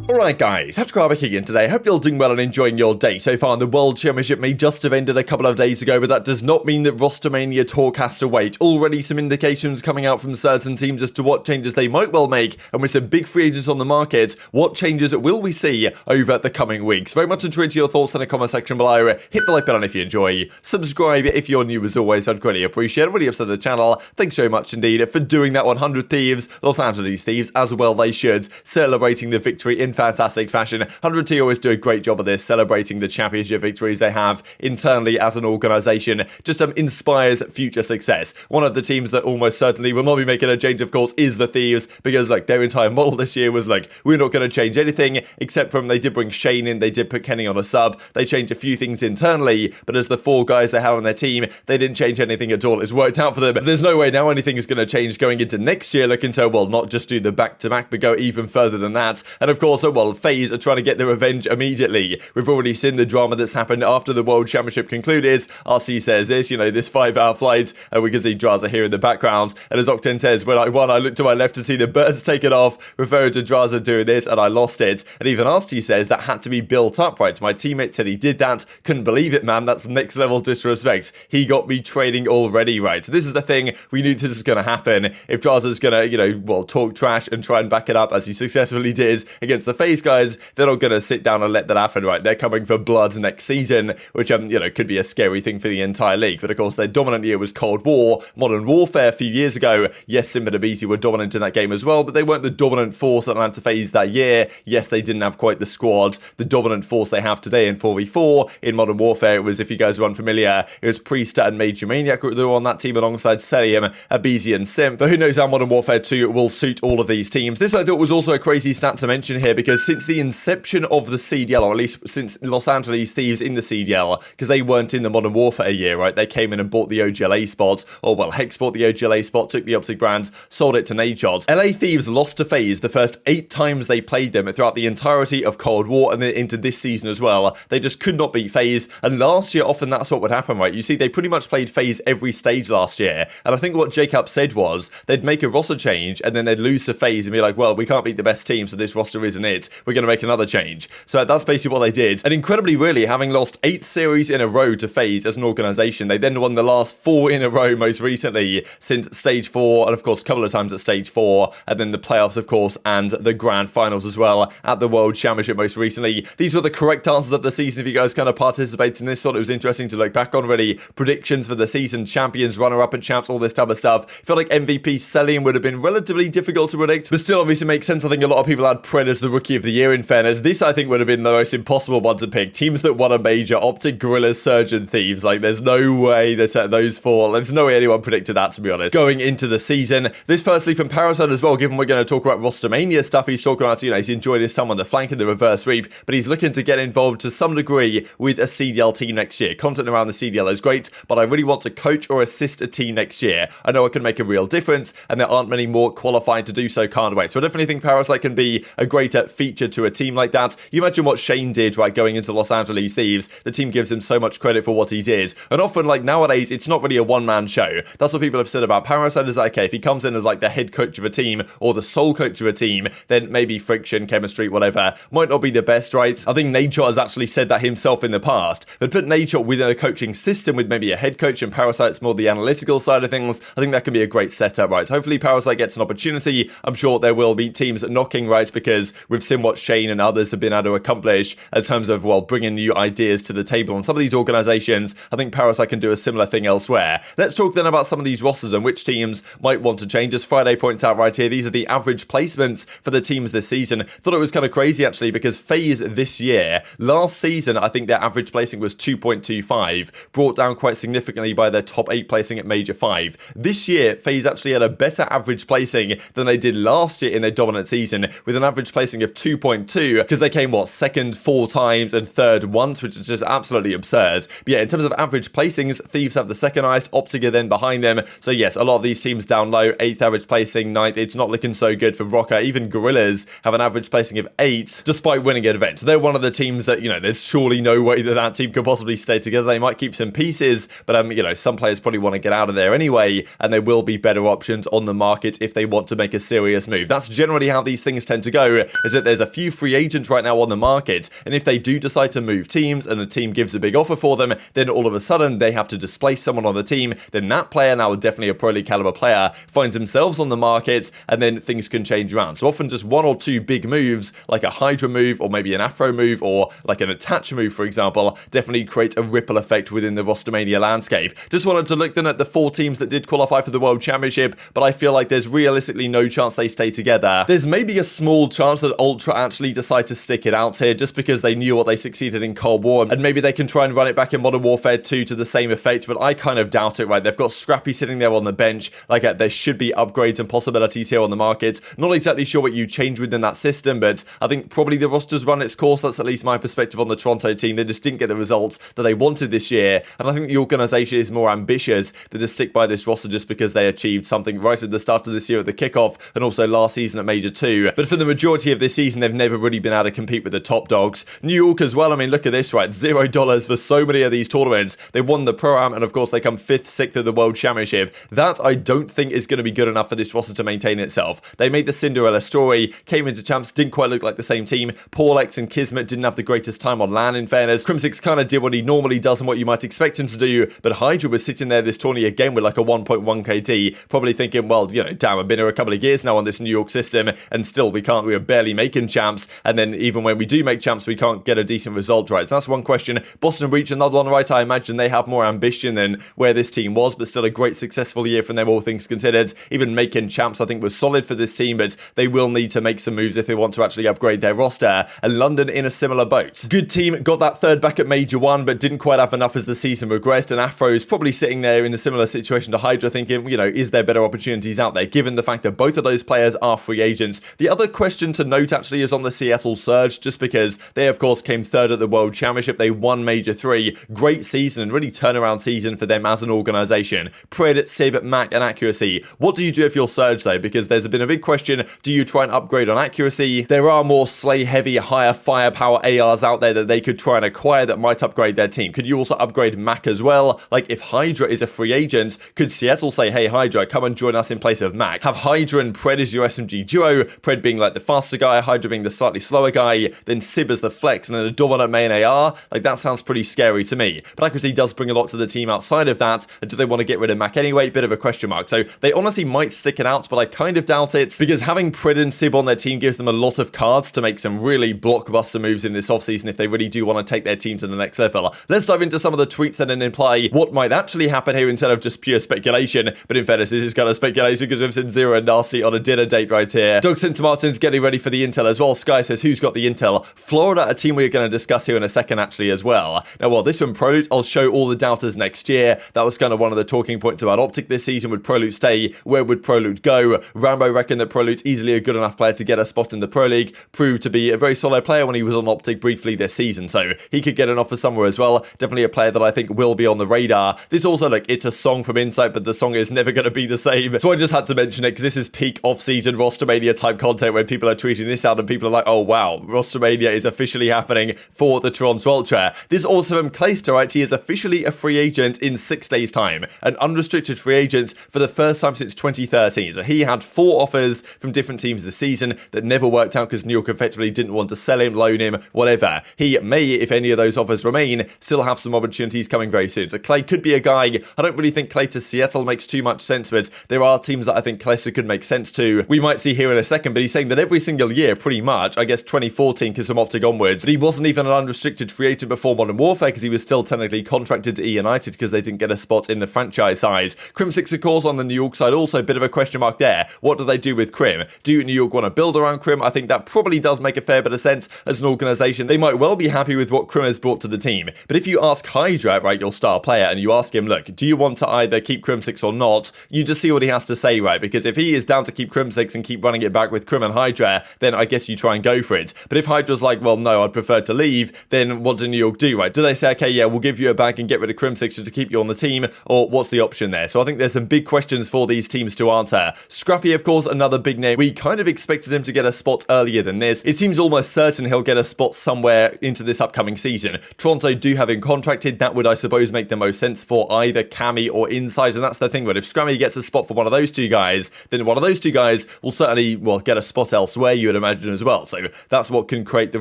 Alright guys, TacticalRab back again today. Hope you're all doing well and enjoying your day so far. The World Championship may just have ended a couple of days ago, but that does not mean that Rostermania talk has to wait. Already some indications coming out from certain teams as to what changes they might well make, and with some big free agents on the market, what changes will we see over the coming weeks? Very much intrigued to your thoughts in the comment section below. Hit the like button if you enjoy. Subscribe if you're new as always, I'd greatly appreciate it. Really upset the channel. Thanks very much indeed for doing that 100 Thieves. Los Angeles Thieves, as well they should, celebrating the victory in fantastic fashion. 100T always do a great job of this, celebrating the championship victories they have internally as an organisation. Just inspires future success. One of the teams that almost certainly will not be making a change, of course, is the Thieves, because like their entire model this year was like, we're not going to change anything, except from they did bring Shane in, they did put Kenny on a sub, they changed a few things internally, but as the 4 guys they had on their team, they didn't change anything at all. It's worked out for them. But there's no way now anything is going to change going into next year, looking to, well, not just do the back-to-back, but go even further than that. And of course, well, FaZe are trying to get their revenge immediately. We've already seen the drama that's happened after the World Championship concluded. RC says this, this 5-hour flight, and we can see Drazah here in the background. And as Octane says, when I won, I looked to my left to see the birds take it off, referring to Drazah doing this, and I lost it. And even Nastie says that had to be built up, right? My teammate said he did that. Couldn't believe it, man. That's next level disrespect. He got me trading already, right? This is the thing. We knew this was going to happen. If Drazah's going to, talk trash and try and back it up as he successfully did against the FaZe guys, they're not going to sit down and let that happen, right? They're coming for blood next season, which, could be a scary thing for the entire league. But of course, their dominant year was Cold War, Modern Warfare a few years ago. Yes, Simp and aBeZy were dominant in that game as well, but they weren't the dominant force that Atlanta FaZe that year. Yes, they didn't have quite the squad, the dominant force they have today in 4v4. In Modern Warfare, it was, if you guys are unfamiliar, it was Priest and Major Maniac who were on that team alongside Cellium, aBeZy and Simp. But who knows how Modern Warfare 2 will suit all of these teams. This I thought was also a crazy stat to mention here, because since the inception of the CDL, or at least since Los Angeles Thieves in the CDL, because they weren't in the Modern Warfare year, right? They came in and bought the OGLA spot, or well, Hex bought the OGLA spot, took the OpTic brand, sold it to Nadeshot. LA Thieves lost to FaZe the first 8 times they played them throughout the entirety of Cold War and then into this season as well. They just could not beat FaZe, and last year often that's what would happen, right? You see, they pretty much played FaZe every stage last year, and I think what Jacob said was they'd make a roster change and then they'd lose to FaZe and be like, well, we can't beat the best team, so this roster isn't it. We're going to make another change. So that's basically what they did. And incredibly, really, having lost 8 series in a row to FaZe as an organisation, they then won the last 4 in a row most recently since Stage 4, and of course a couple of times at Stage 4, and then the playoffs, of course, and the grand finals as well at the World Championship most recently. These were the correct answers of the season if you guys kind of participated in this. Thought it was interesting to look back on, really. Predictions for the season, champions, runner-up and champs, all this type of stuff. I feel like MVP Cellium would have been relatively difficult to predict, but still obviously makes sense. I think a lot of people had Pred as the Rookie of the Year, in fairness. This, I think, would have been the most impossible one to pick. Teams that won a major, OpTic, Gorillas, Surge, and Thieves. Like, there's no way that those 4, there's no way anyone predicted that, to be honest. Going into the season, this firstly from Parasite as well, given we're going to talk about Rostermania stuff, he's talking about, he's enjoyed his time on the flank and the reverse sweep, but he's looking to get involved to some degree with a CDL team next year. Content around the CDL is great, but I really want to coach or assist a team next year. I know I can make a real difference, and there aren't many more qualified to do so, can't wait. So I definitely think Parasite can be a greater feature to a team like that. You imagine what Shane did, right, going into Los Angeles Thieves. The team gives him so much credit for what he did. And often, like, nowadays, it's not really a one-man show. That's what people have said about Parasite, is like, okay, if he comes in as, like, the head coach of a team or the sole coach of a team, then maybe friction, chemistry, whatever, might not be the best, right? I think Nature has actually said that himself in the past. But put Nature within a coaching system with maybe a head coach, and Parasite's more the analytical side of things, I think that can be a great setup, right? So hopefully Parasite gets an opportunity. I'm sure there will be teams knocking, right, because we've seen what Shane and others have been able to accomplish in terms of, well, bringing new ideas to the table. And some of these organizations, I think Parasite can do a similar thing elsewhere. Let's talk then about some of these rosters and which teams might want to change. As Friday points out right here, these are the average placements for the teams this season. Thought it was kind of crazy, actually, because FaZe this year, last season, I think their average placing was 2.25, brought down quite significantly by their top 8 placing at Major 5. This year, FaZe actually had a better average placing than they did last year in their dominant season, with an average placing of 2.2, because they came, what, second 4 times and third once, which is just absolutely absurd. But yeah, in terms of average placings, Thieves have the second highest, OpTic are then behind them. So yes, a lot of these teams down low, 8th average placing, 9th, it's not looking so good for Rocker. Even Gorillas have an average placing of 8, despite winning an event. So they're one of the teams that, there's surely no way that that team could possibly stay together. They might keep some pieces, but some players probably want to get out of there anyway, and there will be better options on the market if they want to make a serious move. That's generally how these things tend to go, is that there's a few free agents right now on the market, and if they do decide to move teams and a team gives a big offer for them, then all of a sudden they have to displace someone on the team, then that player, now definitely a Pro League caliber player, finds themselves on the market, and then things can change around. So often just one or two big moves, like a Hydra move, or maybe an Afro move, or like an Attach move, for example, definitely create a ripple effect within the Rostermania landscape. Just wanted to look then at the 4 teams that did qualify for the World Championship, but I feel like there's realistically no chance they stay together. There's maybe a small chance that Ultra actually decide to stick it out here, just because they knew what they succeeded in Cold War, and maybe they can try and run it back in Modern Warfare 2 to the same effect, but I kind of doubt it, right? They've got Scrappy sitting there on the bench, like there should be upgrades and possibilities here on the market. Not exactly sure what you change within that system, but I think probably the roster's run its course. That's at least my perspective on the Toronto team. They just didn't get the results that they wanted this year, and I think the organisation is more ambitious than to stick by this roster just because they achieved something right at the start of this year at the kickoff, and also last season at Major 2. But for the majority of this season, they've never really been able to compete with the top dogs. New York as well, I mean, look at this, right? $0 for so many of these tournaments. They won the Pro-Am, and of course they come 5th, 6th at the World Championship. That I don't think is going to be good enough for this roster to maintain itself. They made the Cinderella story, came into champs, didn't quite look like the same team. Paulx and Kismet didn't have the greatest time on LAN, in fairness. Crimsix kind of did what he normally does and what you might expect him to do, but Hydra was sitting there this tourney again with like a 1.1 KD, probably thinking, well, you know, damn, I've been here a couple of years now on this New York system, and still we are barely making champs, and then even when we do make champs, we can't get a decent result, right? So that's one question. Boston Breach, another one, right? I imagine they have more ambition than where this team was, but still a great successful year from them, all things considered. Even making champs, I think, was solid for this team, but they will need to make some moves if they want to actually upgrade their roster. And London in a similar boat. Good team, got that 3rd back at Major 1, but didn't quite have enough as the season progressed, and Afro is probably sitting there in a similar situation to Hydra, thinking, you know, is there better opportunities out there, given the fact that both of those players are free agents. The other question to note actually is on the Seattle Surge, just because they of course came 3rd at the World Championship. They won Major 3. Great season, and really turnaround season for them as an organisation. Pred, Sib, Mac and Accuracy. What do you do if you're Surge though? Because there's been a big question, do you try and upgrade on Accuracy? There are more Slay heavy, higher firepower ARs out there that they could try and acquire that might upgrade their team. Could you also upgrade Mac as well? Like if Hydra is a free agent, could Seattle say, hey Hydra, come and join us in place of Mac? Have Hydra and Pred as your SMG duo, Pred being like the faster guy, Hydra being the slightly slower guy, then Sib as the flex, and then a dominant main AR? Like that sounds pretty scary to me. But Accuracy does bring a lot to the team outside of that, and do they want to get rid of Mac anyway? Bit of a question mark. So they honestly might stick it out, but I kind of doubt it, because having Pred and Sib on their team gives them a lot of cards to make some really blockbuster moves in this offseason if they really do want to take their team to the next level. Let's dive into some of the tweets then and imply what might actually happen here instead of just pure speculation. But in fairness, this is kind of speculation because we've seen Zero and Nastie on a dinner date right here. Doug St. Martin's getting ready for the intel as well. Sky says, who's got the intel? Florida, a team we're going to discuss here in a second actually as well. Now, well, this one, Proloot, I'll show all the doubters next year. That was kind of one of the talking points about OpTic this season. Would Proloot stay? Where would Proloot go? Rambo reckoned that Proloot's easily a good enough player to get a spot in the Pro League. Proved to be a very solid player when he was on OpTic briefly this season, so he could get an offer somewhere as well. Definitely a player that I think will be on the radar. This also, like, it's a song from Insight, but the song is never going to be the same. So I just had to mention it because this is peak off-season Rostermania type content where people are tweeting this out and people are like, oh wow, Rostermania is officially happening for the Toronto Ultra. This is also from Clayster, right? He is officially a free agent in 6 days' time. An unrestricted free agent for the first time since 2013. So he had 4 offers from different teams this season that never worked out because New York effectively didn't want to sell him, loan him, whatever. He may, if any of those offers remain, still have some opportunities coming very soon. So Clay could be a guy. I don't really think Clay to Seattle makes too much sense, but there are teams that I think Clayster could make sense to. We might see here in a second, but he's saying that every single year, pretty much, I guess 2014 because from OpTic onwards, but he wasn't even an unrestricted free agent before Modern Warfare because he was still technically contracted to E United because they didn't get a spot in the franchise side. Crimsix, of course, on the New York side, also a bit of a question mark there. What do they do with Crim? Do New York want to build around Crim? I think that probably does make a fair bit of sense as an organisation. They might well be happy with what Crim has brought to the team. But if you ask Hydra, right, your star player, and you ask him, look, do you want to either keep Crimsix or not? You just see what he has to say, right? Because if he is down to keep Crimsix and keep running it back with Crim and Hydra, then I guess you try and go for it. But if Hydra's like, well, no, I'd prefer to leave, then what do New York do, right? Do they say, okay, yeah, we'll give you a bag and get rid of Crimsix just to keep you on the team? Or what's the option there? So I think there's some big questions for these teams to answer. Scrappy, of course, another big name. We kind of expected him to get a spot earlier than this. It seems almost certain he'll get a spot somewhere into this upcoming season. Toronto do have him contracted. That would, I suppose, make the most sense for either Cammy or Inside, and that's the thing. But if Scrappy gets a spot for one of those two guys, then one of those two guys will certainly, well, get a spot elsewhere, you would imagine as well. So that's what can create the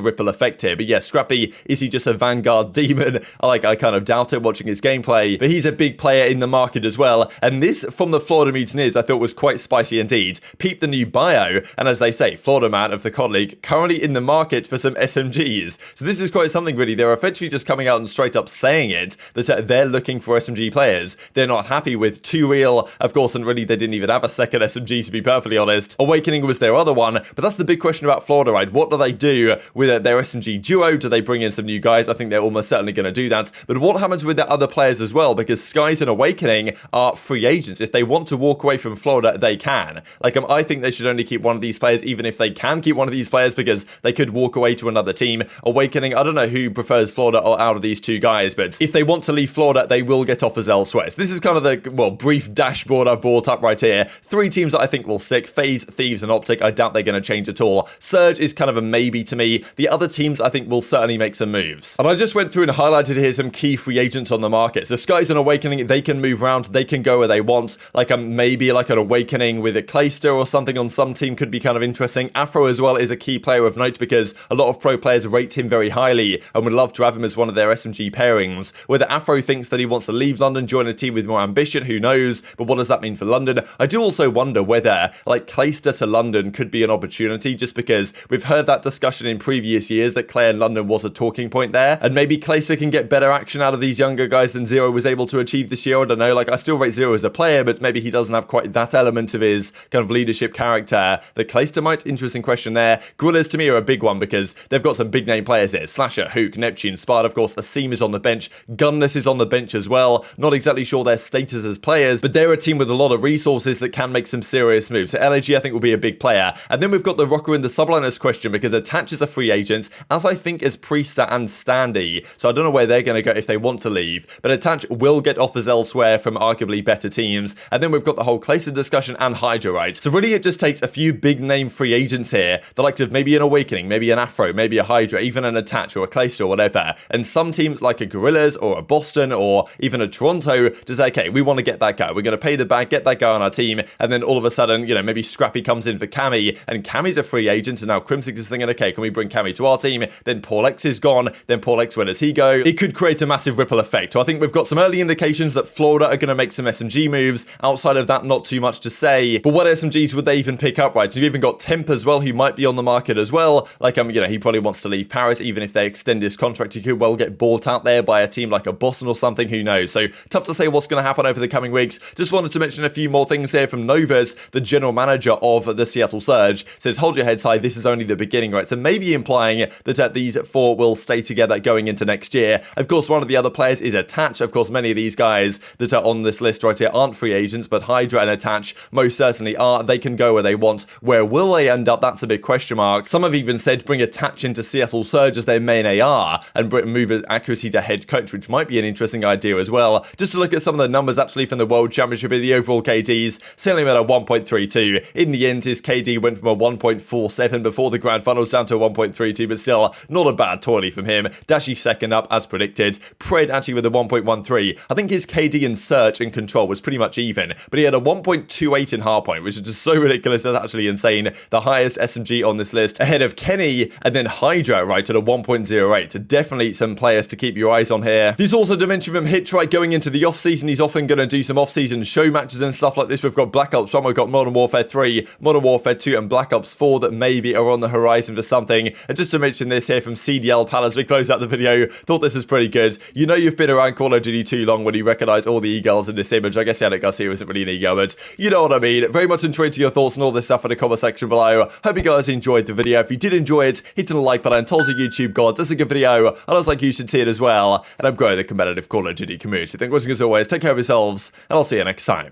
ripple effect here. But yeah, Scrappy, is he just a Vanguard demon? I kind of doubt it watching his gameplay, but he's a big player in the market as well. And this from the Florida Mutineers I thought was quite spicy indeed. Peep the new bio, and as they say, Florida man of the COD League, currently in the market for some SMGs. So this is quite something really. They're effectively just coming out and straight up saying it, that they're looking for SMG players. They're not happy with Too Real, of course, and really they didn't even have a second SMG to be perfectly honest. Awakening was their other one, but that's the big question about Florida, right? What do they do with their SMG duo? Do they bring in some new guys? I think they're almost certainly going to do that. But what happens with their other players as well? Because Skies and Awakening are free agents. If they want to walk away from Florida, they can. I think they should only keep one of these players, even if they can keep one of these players, because they could walk away to another team. Awakening, I don't know who prefers Florida or out of these two guys, but if they want to leave Florida, they will get offers elsewhere. So this is kind of the, well, brief dashboard I've brought up right here. 3 teams that I think will stick: FaZe, Thieves, and OpTic. I doubt they're going to change at all. Surge is kind of a maybe to me. The other teams I think will certainly make some moves. And I just went through and highlighted here some key free agents on the market. So Skies and Awakening, they can move around, they can go where they want. Maybe an Awakening with a Clayster or something on some team could be kind of interesting. Afro as well is a key player of note because a lot of pro players rate him very highly and would love to have him as one of their SMG pairings. Whether Afro thinks that he wants to leave London, join a team with more ambition, who knows? But what does that mean for London? I do also wonder whether Clayster to London could be an opportunity, just because we've heard that discussion in previous years that Clay and London was a talking point there, and maybe Clayster can get better action out of these younger guys than Zero was able to achieve this year. I don't know, I still rate Zero as a player, but maybe he doesn't have quite that element of his kind of leadership character that Clayster might. Interesting question there. Gorillas to me are a big one because they've got some big name players here: Slasher, Hook, Neptune, Spard, of course. Asim is on the bench, Gunless is on the bench as well. Not exactly sure their status as players, but they're a team with a lot of resources that can make some serious moves. So LAG I think will be a big player. And then we've got the Rocker and the Subliners question, because Attach is a free agent, as I think is Priester and Standy. So I don't know where they're going to go if they want to leave, but Attach will get offers elsewhere from arguably better teams. And then we've got the whole Clayster discussion and Hydra, right? So really it just takes a few big name free agents here, the likes of maybe an Awakening, maybe an Afro, maybe a Hydra, even an Attach or a Clayster or whatever. And some teams like a Gorillas or a Boston or even a Toronto to say, okay, we want to get that guy. We're going to pay the bag, get that guy on our team. And then all of a sudden, maybe Scrappy comes in for Cammy, and Cammy's a free agent, and now Crimsix is thinking, okay, can we bring Cammy to our team? Then Paul X is gone. Then Paul X, where does he go? It could create a massive ripple effect. So I think we've got some early indications that Florida are going to make some SMG moves. Outside of that, not too much to say. But what SMGs would they even pick up, right? So you've even got Temp as well, who might be on the market as well. He probably wants to leave Paris. Even if they extend his contract, he could well get bought out there by a team like a Boston or something. Who knows? So tough to say what's going to happen over the coming weeks. Just wanted to mention a few more things here from Novas, the general manager of the Seattle Surge. Says, hold your heads high, this is only the beginning, right? So maybe implying that these 4 will stay together going into next year. Of course, one of the other players is Attach. Of course, many of these guys that are on this list right here aren't free agents, but Hydra and Attach most certainly are. They can go where they want. Where will they end up? That's a big question mark. Some have even said bring Attach into Seattle Surge as their main AR and move accuracy to head coach, which might be an interesting idea as well. Just to look at some of the numbers actually from the World Championship in the overall KDs, Cellium at a 1.32. In the end, his KD went from a 1.47 before the Grand Finals down to a 1.32, but still not a bad tourney from him. Dashy second up as predicted. Pred actually with a 1.13. I think his KD in Search and Control was pretty much even, but he had a 1.28 in hardpoint, which is just so ridiculous. That's actually insane. The highest SMG on this list, ahead of Kenny, and then Hydra right at a 1.08. So definitely some players to keep your eyes on here. There's also dimension from Hitch, right? Going into the off-season, he's often going to do some off-season show matches and stuff like this. We've got Black Ops 1, we've got Modern Warfare 3, Modern Warfare 2, and Black Ops 4 that maybe are on the horizon for something. And just to mention this here from CDL Pal as we close out the video, thought this is pretty good. You've been around Call of Duty too long when you recognize all the e-girls in this image. I guess Yannick Garcia isn't really an e-girl, but you know what I mean. Very much intrigued to your thoughts on all this stuff in the comment section below. Hope you guys enjoyed the video. If you did enjoy it, hit the like button, tell us YouTube gods, this is a good video, and I was like you should see it as well. And I'm growing the competitive Call of Duty community. Thank you for watching as always, take care of yourselves, and I'll see you next time.